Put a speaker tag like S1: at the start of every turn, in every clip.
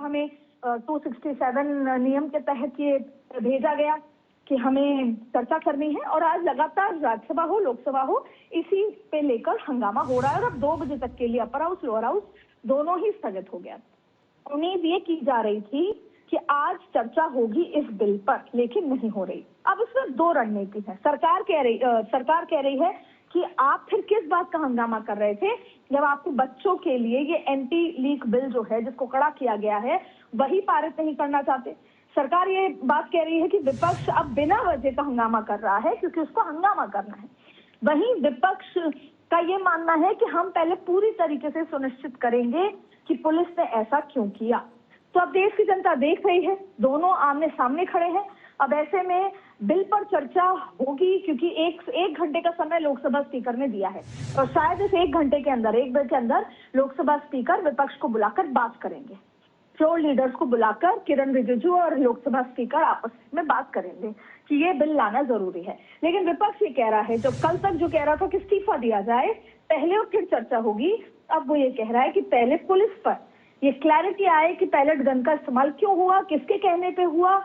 S1: राज्यसभा में 267 नियम के तहत ये भेजा गया कि हमें चर्चा करनी है, और आज लगातार राज्यसभा हो लोकसभा हो इसी पे लेकर हंगामा हो रहा है। और अब 2 बजे तक के लिए अपर हाउस लोअर हाउस दोनों ही स्थगित हो गया। उम्मीद ये की जा रही थी कि आज चर्चा होगी इस बिल पर, लेकिन नहीं हो रही। अब इसमें 2 रणनीति है। सरकार कह रही है कि आप फिर किस बात का हंगामा कर रहे थे जब आपको बच्चों के लिए ये एंटी लीक बिल जो है जिसको कड़ा किया गया है वही पारित नहीं करना चाहते। सरकार ये बात कह रही है कि विपक्ष अब बिना वजह का हंगामा कर रहा है क्योंकि उसको हंगामा करना है। वहीं विपक्ष का ये मानना है कि हम पहले पूरी तरीके से सुनिश्चित करेंगे कि पुलिस ने ऐसा क्यों किया। तो अब देश की जनता देख रही है, दोनों आमने सामने खड़े हैं। अब ऐसे में बिल पर चर्चा होगी क्योंकि एक घंटे का समय लोकसभा स्पीकर ने दिया है और शायद इस 1 घंटे के अंदर, 1 बजे के अंदर लोकसभा स्पीकर विपक्ष को बुलाकर बात करेंगे। फ्लोर लीडर्स को बुलाकर किरण रिजिजू और लोकसभा स्पीकर आपस में बात करेंगे कि ये बिल लाना जरूरी है। लेकिन विपक्ष ये कह रहा है, जो कल तक जो कह रहा था कि इस्तीफा दिया जाए पहले और फिर चर्चा होगी, अब वो ये कह रहा है कि पहले पुलिस पर ये क्लैरिटी आए कि पैलेट गन का इस्तेमाल क्यों हुआ, किसके कहने पे हुआ,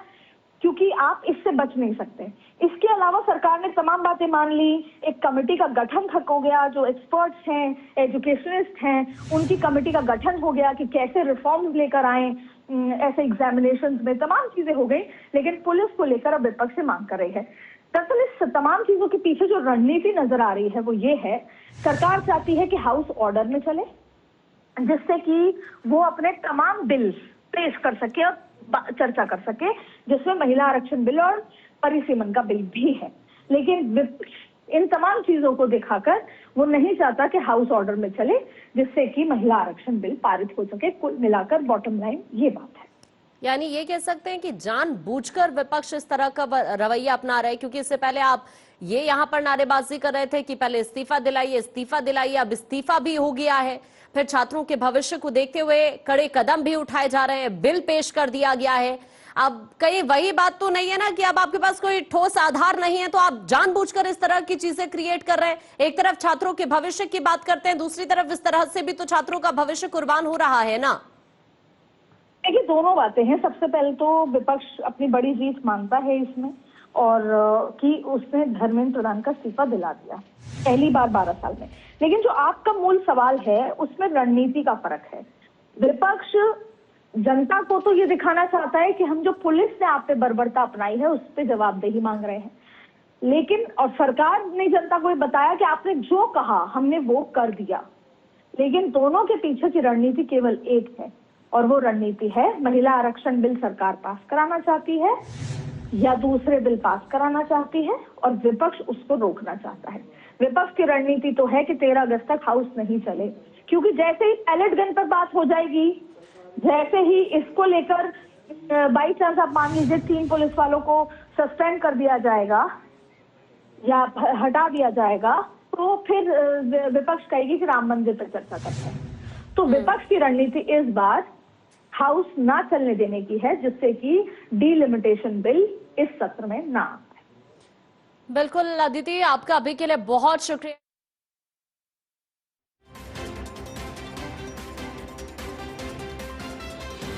S1: क्योंकि आप इससे बच नहीं सकते। इसके अलावा सरकार ने तमाम बातें मान ली। एक कमेटी का गठन हो गया, जो एक्सपर्ट्स हैं, एजुकेशनिस्ट हैं, उनकी कमेटी का गठन हो गया कि कैसे रिफॉर्म्स लेकर आए ऐसे एग्जामिनेशंस में, तमाम चीजें हो गई। लेकिन पुलिस को लेकर अब विपक्ष से मांग कर रही है। दरअसल इस तमाम चीजों के पीछे जो रणनीति नजर आ रही है वो ये है, सरकार चाहती है कि हाउस ऑर्डर में चले जिससे कि वो अपने तमाम बिल पेश कर सके और चर्चा कर सके, जिसमें महिला आरक्षण बिल और परिसीमन का बिल भी है। लेकिन इन तमाम चीजों को दिखाकर वो नहीं चाहता कि हाउस ऑर्डर में चले जिससे कि महिला आरक्षण बिल पारित हो सके। कुल मिलाकर बॉटम लाइन ये बात है।
S2: यानी ये कह सकते हैं कि जानबूझकर विपक्ष इस तरह का रवैया अपना रहे, क्योंकि इससे पहले आप ये यहाँ पर नारेबाजी कर रहे थे कि पहले इस्तीफा दिलाइए, अब इस्तीफा भी हो गया है। फिर छात्रों के भविष्य को देखते हुए कड़े कदम भी उठाए जा रहे हैं, बिल पेश कर दिया गया है। अब कहीं वही बात तो नहीं है ना कि अब आपके पास कोई ठोस आधार नहीं है तो आप जानबूझकर इस तरह की चीजें क्रिएट कर रहे हैं। एक तरफ छात्रों के भविष्य की बात करते हैं, दूसरी तरफ इस तरह से भी तो छात्रों का भविष्य कुर्बान हो रहा है ना।
S1: देखिए, दोनों बातें हैं। सबसे पहले तो विपक्ष अपनी बड़ी जीत मानता है इसमें, और कि उसने धर्मेंद्र प्रधान का इस्तीफा दिला दिया पहली बार 12 साल में। लेकिन जो आपका मूल सवाल है उसमें रणनीति का फर्क है। विपक्ष जनता को तो ये दिखाना चाहता है कि हम जो पुलिस ने आप पे बर्बरता अपनाई है उस पे जवाबदेही मांग रहे हैं, लेकिन और सरकार ने जनता को ये बताया कि आपने जो कहा हमने वो कर दिया। लेकिन दोनों के पीछे की रणनीति केवल एक है, और वो रणनीति है महिला आरक्षण बिल सरकार पास कराना चाहती है या दूसरे बिल पास कराना चाहती है, और विपक्ष उसको रोकना चाहता है। विपक्ष की रणनीति तो है कि 13 अगस्त तक हाउस नहीं चले, क्योंकि जैसे ही पैलेट गन पर बात हो जाएगी, जैसे ही इसको लेकर बाई चांस आप मान लीजिए 3 पुलिस वालों को सस्पेंड कर दिया जाएगा या हटा दिया जाएगा, तो फिर विपक्ष कहेगी कि राम मंदिर पर चर्चा करते हैं। तो विपक्ष की रणनीति इस बार हाउस ना चलने देने की है, जिससे कि डिलिमिटेशन बिल इस सत्र में ना आए।
S2: बिल्कुल अदिति, आपका अभी के लिए बहुत शुक्रिया।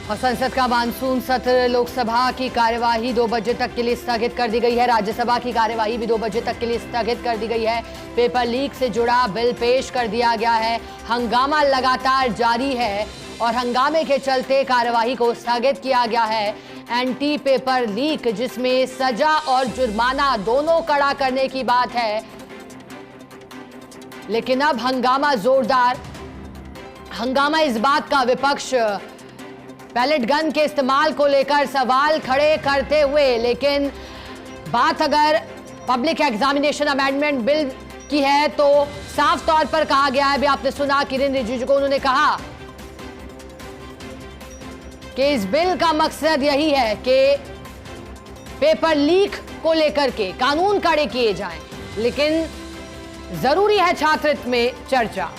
S3: और संसद का मानसून सत्र, लोकसभा की कार्यवाही 2 बजे तक के लिए स्थगित कर दी गई है। राज्यसभा की कार्यवाही भी 2 बजे तक के लिए स्थगित कर दी गई है। पेपर लीक से जुड़ा बिल पेश कर दिया गया है। हंगामा लगातार जारी है और हंगामे के चलते कार्यवाही को स्थगित किया गया है। एंटी पेपर लीक, जिसमें सजा और जुर्माना दोनों कड़ा करने की बात है, लेकिन अब हंगामा जोरदार। हंगामा इस बात का, विपक्ष पैलेट गन के इस्तेमाल को लेकर सवाल खड़े करते हुए, लेकिन बात अगर पब्लिक एग्जामिनेशन अमेंडमेंट बिल की है तो साफ तौर पर कहा गया है, अभी आपने सुना किरण रिजिजू को, उन्होंने कहा कि इस बिल का मकसद यही है कि पेपर लीक को लेकर के कानून कड़े किए जाएं, लेकिन जरूरी है छात्रहित में चर्चा।